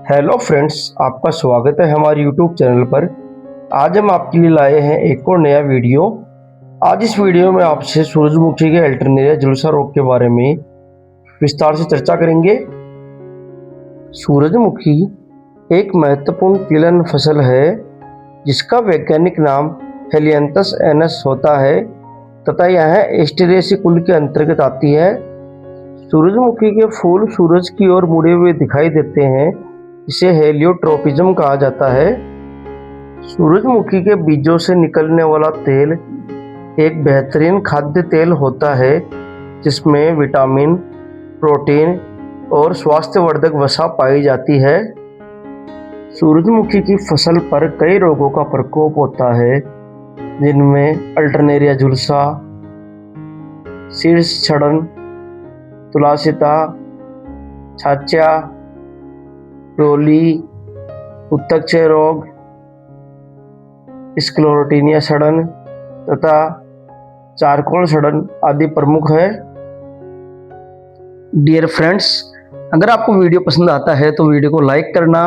Hello friends, आपका स्वागत है हमारे यूट्यूब चैनल पर। आज हम आपके लिए लाए हैं एक और नया वीडियो। आज इस वीडियो में आपसे सूरजमुखी के अल्टरनेरिया झुलसा रोग के बारे में विस्तार से चर्चा करेंगे। सूरजमुखी एक महत्वपूर्ण तिलहन फसल है जिसका वैज्ञानिक नाम हेलियंथस एनस होता है तथा यह एस्टेरेसी कुल के अंतर्गत आती है। सूरजमुखी के फूल सूरज की ओर मुड़े हुए दिखाई देते हैं, इसे हेलियोट्रोपिज्म कहा जाता है। सूरजमुखी के बीजों से निकलने वाला तेल एक बेहतरीन खाद्य तेल होता है जिसमें विटामिन, प्रोटीन और स्वास्थ्यवर्धक वसा पाई जाती है। सूरजमुखी की फसल पर कई रोगों का प्रकोप होता है जिनमें अल्टरनेरिया झुलसा, शीर्ष सड़न, तुलासिता, छाछा, रोली, उत्तकचय रोग, स्क्लेरोटिनिया सड़न तथा चारकोल सड़न आदि प्रमुख है। डियर फ्रेंड्स, अगर आपको वीडियो पसंद आता है तो वीडियो को लाइक करना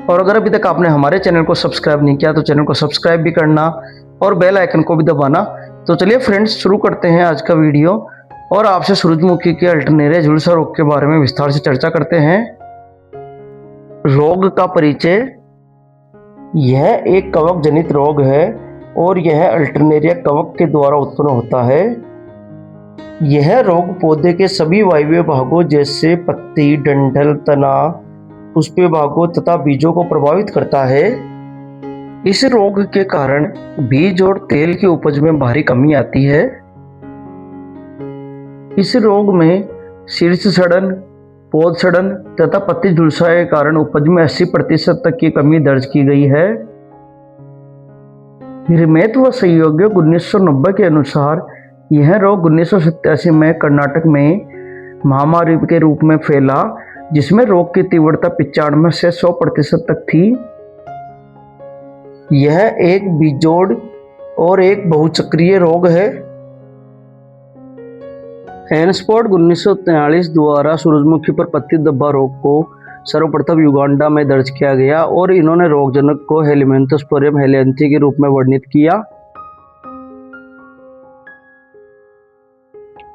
और अगर अभी तक आपने हमारे चैनल को सब्सक्राइब नहीं किया तो चैनल को सब्सक्राइब भी करना और बेल आइकन को भी दबाना। तो चलिए फ्रेंड्स, शुरू करते हैं आज का वीडियो और आपसे सूरजमुखी के अल्टरनेरिया झुलसा रोग के बारे में विस्तार से चर्चा करते हैं। रोग का परिचय। यह एक कवक जनित रोग है और यह अल्टरनेरिया कवक के द्वारा उत्पन्न होता है। यह रोग पौधे के सभी वायवीय भागों जैसे पत्ती, डंठल, तना, पुष्पीय भागों तथा बीजों को प्रभावित करता है। इस रोग के कारण बीज और तेल की उपज में भारी कमी आती है। इस रोग में शीर्ष सड़न, पौध सड़न तथा पत्ती झुलसा के कारण उपज में 80% तक की कमी दर्ज की गई है। हिरमेत व सहयोगियों 1990 के अनुसार यह रोग 1987 में कर्नाटक में महामारी के रूप में फैला जिसमें रोग की तीव्रता 95 से 100% तक थी। यह एक बीजोड़ और एक बहुचक्रीय रोग है। हैंसफोर्ड 1943 द्वारा सूरजमुखी पर पत्ती धब्बा रोग को सर्वप्रथम युगांडा में दर्ज किया गया और इन्होंने रोगजनक को हेलिमेंथोस्पोरियम हेलियंथी के रूप में वर्णित किया।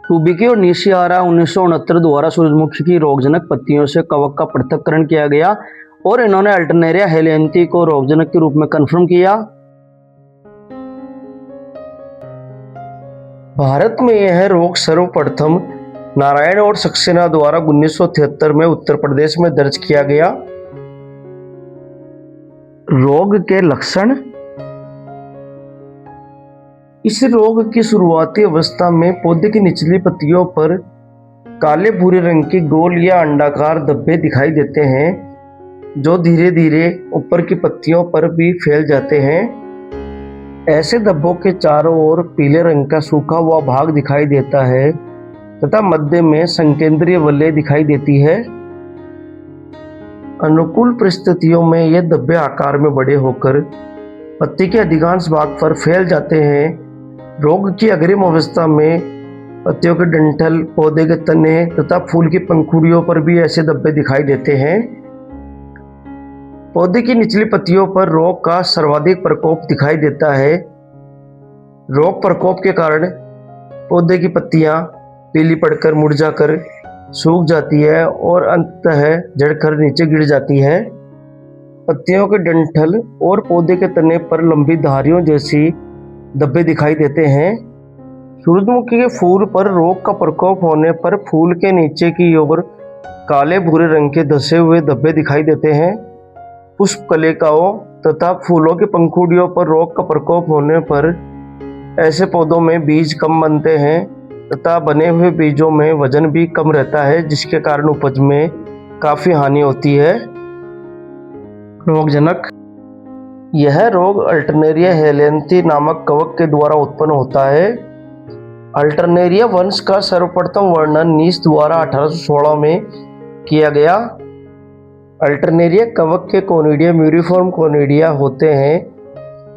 टूबिकी और निशियारा 1969 द्वारा सूरजमुखी की रोगजनक पत्तियों से कवक का पृथक्करण किया गया और इन्होंने अल्टरनेरिया हेलियंथी को रोगजनक के रूप में कन्फर्म किया। भारत में यह रोग सर्वप्रथम नारायण और सक्सेना द्वारा 1973 में उत्तर प्रदेश में दर्ज किया गया। रोग के लक्षण। इस रोग की शुरुआती अवस्था में पौधे की निचली पत्तियों पर काले भूरे रंग के गोल या अंडाकार धब्बे दिखाई देते हैं जो धीरे धीरे ऊपर की पत्तियों पर भी फैल जाते हैं। ऐसे धब्बों के चारों ओर पीले रंग का सूखा हुआ भाग दिखाई देता है तथा मध्य में संकेंद्रीय वलय दिखाई देती है। अनुकूल परिस्थितियों में ये धब्बे आकार में बड़े होकर पत्ती के अधिकांश भाग पर फैल जाते हैं। रोग की अग्रिम अवस्था में पत्तियों के डंठल, पौधे के तने तथा फूल की पंखुड़ियों पर भी ऐसे धब्बे दिखाई देते हैं। पौधे की निचली पत्तियों पर रोग का सर्वाधिक प्रकोप दिखाई देता है। रोग प्रकोप के कारण पौधे की पत्तियां पीली पड़कर मुरझाकर सूख जाती है और अंततः झड़कर नीचे गिर जाती है। पत्तियों के डंठल और पौधे के तने पर लंबी धारियों जैसी धब्बे दिखाई देते हैं। सूरजमुखी के फूल पर रोग का प्रकोप होने पर फूल के नीचे की ओर काले भूरे रंग के धसे हुए धब्बे दिखाई देते हैं। पुष्प कलिकाओं तथा फूलों की पंखुड़ियों पर रोग का प्रकोप होने पर ऐसे पौधों में बीज कम बनते हैं तथा बने हुए बीजों में वजन भी कम रहता है जिसके कारण उपज में काफी हानि होती है। रोगजनक। यह रोग अल्टरनेरिया हेलियंथी नामक कवक के द्वारा उत्पन्न होता है। अल्टरनेरिया वंश का सर्वप्रथम वर्णन नीस द्वारा 1816 में किया गया। अल्टरनेरिया कवक के कोनिडिया म्यूरिफॉर्म कोनिडिया होते हैं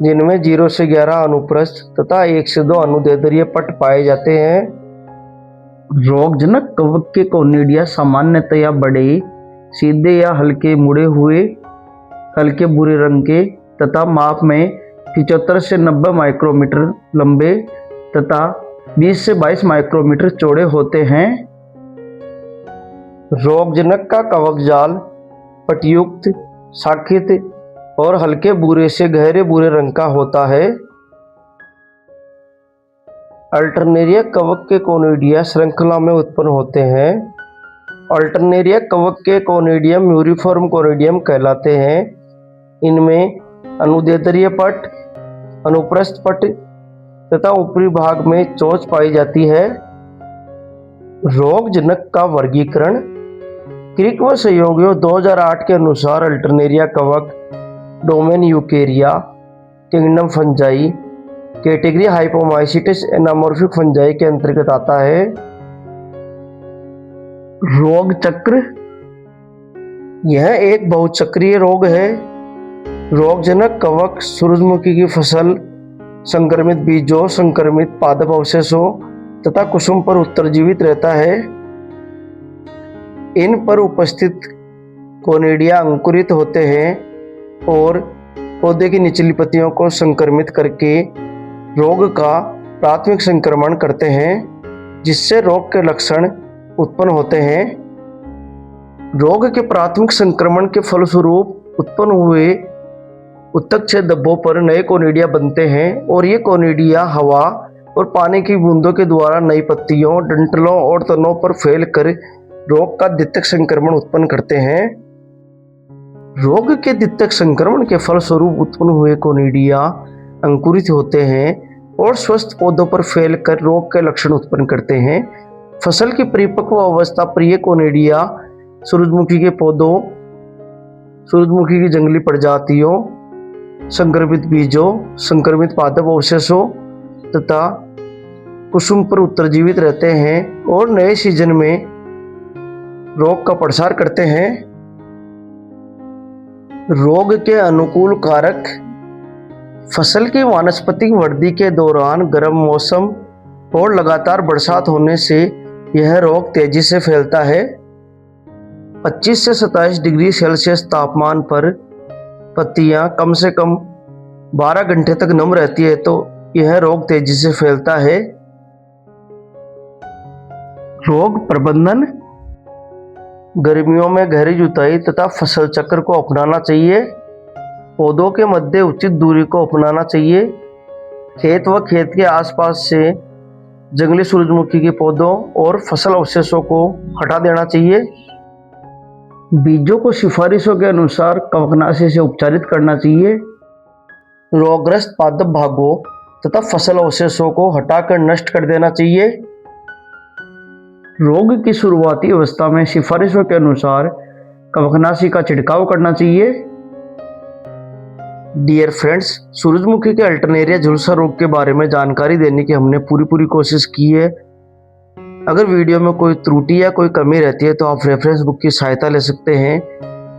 जिनमें 0 से 11 अनुप्रस्थ तथा 1 से 2 अनुदैर्ध्य पट पाए जाते हैं। रोगजनक कवक के कोनिडिया सामान्यतया बड़े सीधे या हल्के मुड़े हुए हल्के भूरे रंग के तथा माप में 75 से 90 माइक्रोमीटर लंबे तथा 20 से 22 माइक्रोमीटर चौड़े होते हैं। रोगजनक का कवक जाल पटयुक्त, शाखित और हल्के भूरे से गहरे भूरे रंग का होता है। अल्टरनेरिया कवक के कोनिडिया श्रृंखला में उत्पन्न होते हैं। अल्टरनेरिया कवक के कोनिडियम म्यूरिफॉर्म कोनिडियम कहलाते हैं। इनमें अनुदैर्ध्य पट, अनुप्रस्थ पट तथा ऊपरी भाग में चोंच पाई जाती है। रोगजनक का वर्गीकरण। क्रिक व सहयोगियों 2008 के अनुसार अल्टरनेरिया कवक domain Eukarya, kingdom Fungi, category Hyphomycetes anamorphic Fungi के अंतर्गत आता है। रोग चक्र। यह एक बहुचक्रीय रोग है। रोगजनक कवक सूरजमुखी की फसल, संक्रमित बीजों, संक्रमित पादप अवशेषों तथा कुसुम पर उत्तरजीवित रहता है। इन पर उपस्थित कोनिडिया अंकुरित होते हैं और पौधे की निचली पत्तियों को संक्रमित करके रोग का प्राथमिक संक्रमण करते हैं, जिससे रोग के लक्षण उत्पन्न होते हैं। रोग के प्राथमिक संक्रमण के फलस्वरूप उत्पन्न हुए उत्तकछेद धब्बों पर नए कोनिडिया बनते हैं और ये कोनिडिया हवा और पानी की बूंदों के द्वारा नई पत्तियों, डंठलों और तनों पर फैलकर रोग का द्वितीयक संक्रमण उत्पन्न करते हैं। रोग के द्वितीयक संक्रमण के फलस्वरूप उत्पन्न हुए कोनिडिया अंकुरित होते हैं और स्वस्थ पौधों पर फैलकर रोग के लक्षण उत्पन्न करते हैं। फसल की परिपक्व अवस्था पर ये कोनिडिया सूरजमुखी के पौधों, सूरजमुखी की जंगली प्रजातियों, संक्रमित बीजों, संक्रमित पादप अवशेषों तथा कुसुम पर उत्तरजीवित रहते हैं और नए सीजन में रोग का प्रसार करते हैं। रोग के अनुकूल कारक। फसल की वानस्पतिक वृद्धि के दौरान गर्म मौसम और लगातार बरसात होने से यह रोग तेजी से फैलता है। 25 से 27 डिग्री सेल्सियस तापमान पर पत्तियां कम से कम 12 घंटे तक नम रहती है तो यह रोग तेजी से फैलता है। रोग प्रबंधन। गर्मियों में गहरी जुताई तथा फसल चक्र को अपनाना चाहिए। पौधों के मध्य उचित दूरी को अपनाना चाहिए। खेत व खेत के आसपास से जंगली सूरजमुखी के पौधों और फसल अवशेषों को हटा देना चाहिए। बीजों को सिफारिशों के अनुसार कवकनाशी से उपचारित करना चाहिए। रोगग्रस्त पादप भागों तथा फसल अवशेषों को हटाकर नष्ट कर देना चाहिए। रोग की शुरुआती अवस्था में सिफारिशों के अनुसार कवकनाशी का छिड़काव करना चाहिए। डियर फ्रेंड्स, सूरजमुखी के अल्टरनेरिया झुलसा रोग के बारे में जानकारी देने की हमने पूरी कोशिश की है। अगर वीडियो में कोई त्रुटि या कोई कमी रहती है तो आप रेफरेंस बुक की सहायता ले सकते हैं।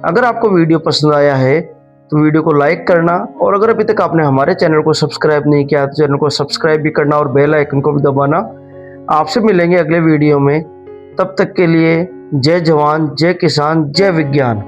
अगर आपको वीडियो पसंद आया है तो वीडियो को लाइक करना और अगर अभी तक आपने हमारे चैनल को सब्सक्राइब नहीं किया तो चैनल को सब्सक्राइब भी करना और बेल आइकन को भी दबाना। आपसे मिलेंगे अगले वीडियो में। तब तक के लिए जय जवान, जय किसान, जय विज्ञान।